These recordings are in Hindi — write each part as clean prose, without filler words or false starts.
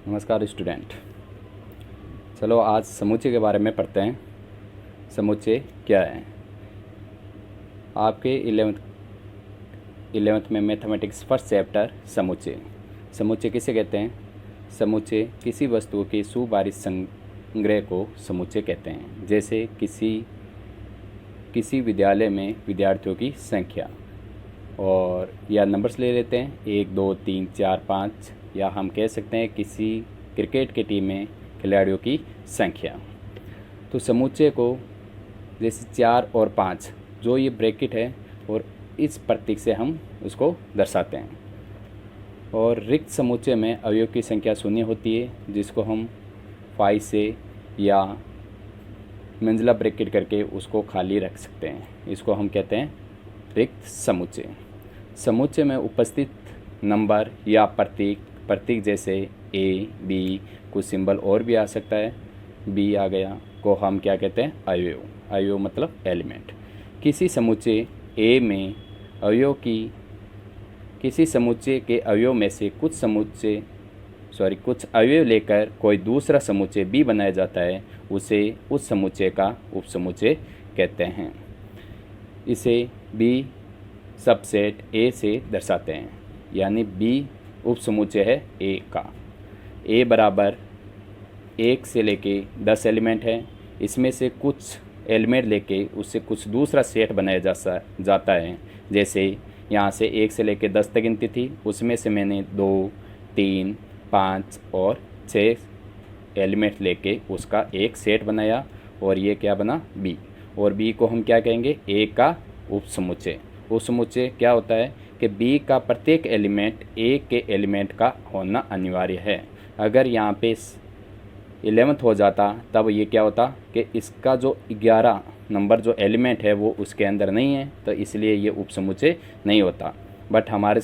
नमस्कार स्टूडेंट। चलो आज समुच्चय के बारे में पढ़ते हैं। समुच्चय क्या है? आपके 11th में मैथमेटिक्स फर्स्ट चैप्टर समुच्चय। समुच्चय किसे कहते हैं? समुच्चय किसी वस्तु के सुभारित संग्रह को समुच्चय कहते हैं। जैसे किसी विद्यालय में विद्यार्थियों की संख्या, और या नंबर्स ले लेते हैं 1 2 3 4 5, या हम कह सकते हैं किसी क्रिकेट की टीम में खिलाड़ियों की संख्या। तो समुच्चय को जैसे 4 और 5 जो ये ब्रैकेट है, और इस प्रतीक से हम उसको दर्शाते हैं। और रिक्त समुच्चय में अवयव की संख्या शून्य होती है, जिसको हम 5 से या मंजिला ब्रैकेट करके उसको खाली रख सकते हैं। इसको हम कहते हैं रिक्त समुच्चय। समुच्चय में उपस्थित नंबर या प्रतीक जैसे ए, बी, कुछ सिंबल और भी आ सकता है, बी आ गया, को हम क्या कहते हैं? अवयव। अवयव मतलब एलिमेंट। किसी समुच्चय ए में किसी समुच्चय के अवयव में से कुछ अवयव लेकर कोई दूसरा समुच्चय बी बनाया जाता है, उसे उस समुच्चय का उपसमुच्चय कहते हैं। इसे बी सबसेट ए से दर्शाते हैं, यानी बी उपसमुच्चय है ए का। ए बराबर 1 से लेके 10 एलिमेंट है। इसमें से कुछ एलिमेंट लेके उससे कुछ दूसरा सेट बनाया जाता है। जैसे यहाँ से 1 से लेके 10 तक गिनती थी, उसमें से मैंने 2, 3, 5 और 6 एलिमेंट लेके उसका एक सेट बनाया, और ये क्या बना? बी। और बी को हम क्या कहेंगे? ए का उपसमुच्चय। उपसमुच्चय क्या होता है कि बी का प्रत्येक एलिमेंट ए के एलिमेंट का होना अनिवार्य है। अगर यहाँ पे 11th हो जाता तब ये क्या होता कि इसका जो 11 नंबर जो एलिमेंट है वो उसके अंदर नहीं है, तो इसलिए ये उपसमुच्चय नहीं होता। बट हमारे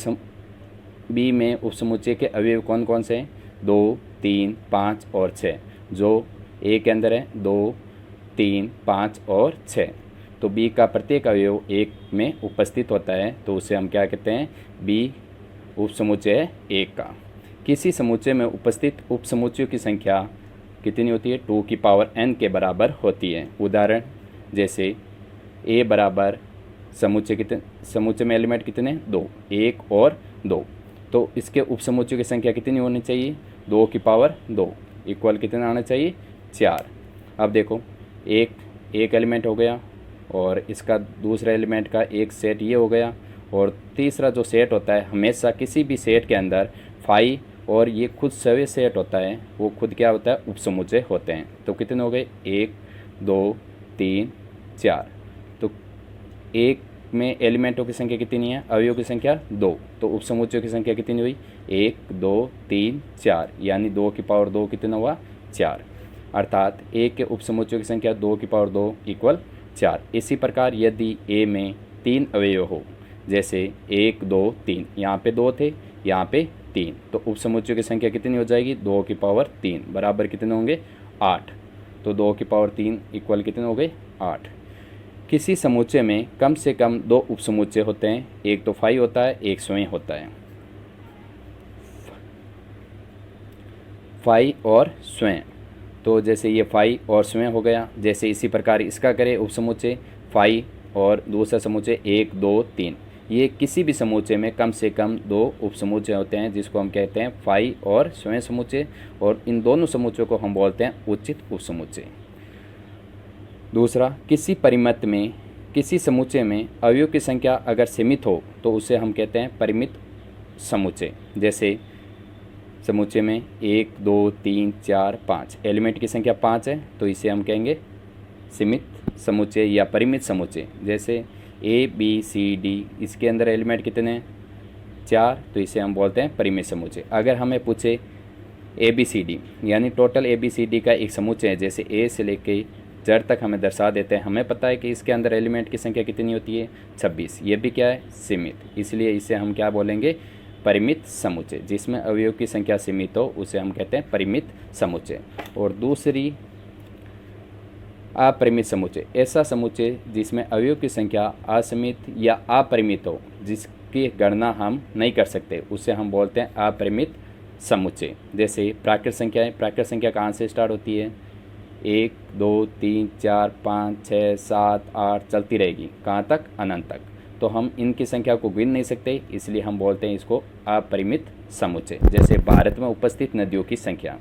बी में उपसमुच्चय के अवयव कौन कौन से हैं? 2, 3, 5 और 6। जो ए के अंदर है 2, 3, 5 और 6। तो बी का प्रत्येक अवयव एक में उपस्थित होता है, तो उसे हम क्या कहते हैं? बी उपसमुच्चय है एक का। किसी समुच्चय में उपस्थित उपसमुच्चयों की संख्या कितनी होती है? 2 की पावर n के बराबर होती है। उदाहरण जैसे ए बराबर समुच्चय में एलिमेंट कितने? 2, 1 और 2। तो इसके उपसमुच्चयों की संख्या कितनी होनी चाहिए? 2 की पावर 2 इक्वल कितना आना चाहिए? 4। अब देखो, एक एलिमेंट हो गया, और इसका दूसरा एलिमेंट का एक सेट ये हो गया, और तीसरा जो सेट होता है हमेशा किसी भी सेट के अंदर 5 और ये खुद सभी सेट होता है, वो खुद क्या होता है? उपसमुच्चय होते हैं। तो कितने हो गए? 1 2 3 4। तो एक में एलिमेंटों की संख्या कितनी है? अवयवों की संख्या 2। तो उपसमुच्चयों की संख्या कितनी हुई? 1 2 3 4, यानी 2 की पावर 2 कितना हुआ? 4। अर्थात एक के उपसमुच्चयों की संख्या 2 की पावर 2 इक्वल 4। इसी प्रकार यदि ए में 3 अवयव हो, जैसे 1 2 3, यहाँ पे 2 थे, यहाँ पे 3, तो उपसमुच्चयों की संख्या कितनी हो जाएगी? 2 की पावर 3 बराबर कितने होंगे? 8। तो 2 की पावर 3 इक्वल कितने हो गए? 8। किसी समुच्चय में कम से कम 2 उपसमुच्चय होते हैं। एक तो 5 होता है, एक स्वयं होता है। 5 और स्वयं, तो जैसे ये 5 और स्वयं हो गया। जैसे इसी प्रकार इसका करें उपसमुच्चय 5 और दूसरा समुच्चय 1 2 3। ये किसी भी समुच्चय में कम से कम 2 उपसमुच्चय होते हैं, जिसको हम कहते हैं 5 और स्वयं समुच्चय, और इन दोनों समुच्चयों को हम बोलते हैं उचित उपसमुच्चय। दूसरा, किसी परिमित में किसी समुच्चय में अवयव की संख्या अगर सीमित हो तो उसे हम कहते हैं परिमित समुच्चय। जैसे समुच्चय में 1 2 3 4 5 एलिमेंट की संख्या 5 है, तो इसे हम कहेंगे सीमित समुच्चय या परिमित समुच्चय। जैसे ए बी सी डी, इसके अंदर एलिमेंट कितने हैं? 4, तो इसे हम बोलते हैं परिमित समुच्चय। अगर हमें पूछे ए बी सी डी, यानी total A B C D का एक समुच्चय है, जैसे ए से लेके जेड तक हमें दर्शा देते हैं, हमें पता है कि इसके अंदर एलिमेंट की संख्या कितनी होती है? 26। ये भी क्या है? सीमित। इसलिए इसे हम क्या बोलेंगे? परिमित समुच्चय। जिसमें अवयव की संख्या सीमित हो उसे हम कहते हैं परिमित समुच्चय। और दूसरी, अपरिमित समुच्चय, ऐसा समुच्चय जिसमें अवयव की संख्या असीमित या अपरिमित हो, जिसकी गणना हम नहीं कर सकते, उसे हम बोलते हैं अपरिमित समुच्चय। जैसे प्राकृत संख्या है, प्राकृत संख्या कहाँ से स्टार्ट होती है? 1 2 3 4 5 6 7 8 चलती रहेगी, कहाँ तक? अनंत तक। तो हम इनकी संख्या को गिन नहीं सकते, इसलिए हम बोलते हैं इसको अपरिमित समुच्चय। जैसे भारत में उपस्थित नदियों की संख्या,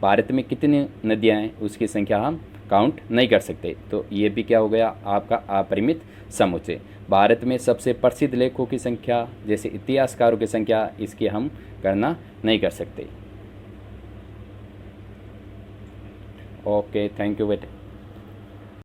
भारत में कितनी नदियाँ हैं उसकी संख्या हम काउंट नहीं कर सकते, तो ये भी क्या हो गया? आपका अपरिमित समुच्चय। भारत में सबसे प्रसिद्ध लेखकों की संख्या, जैसे इतिहासकारों की संख्या, इसकी हम गणना नहीं कर सकते। ओके, थैंक यू बेटे।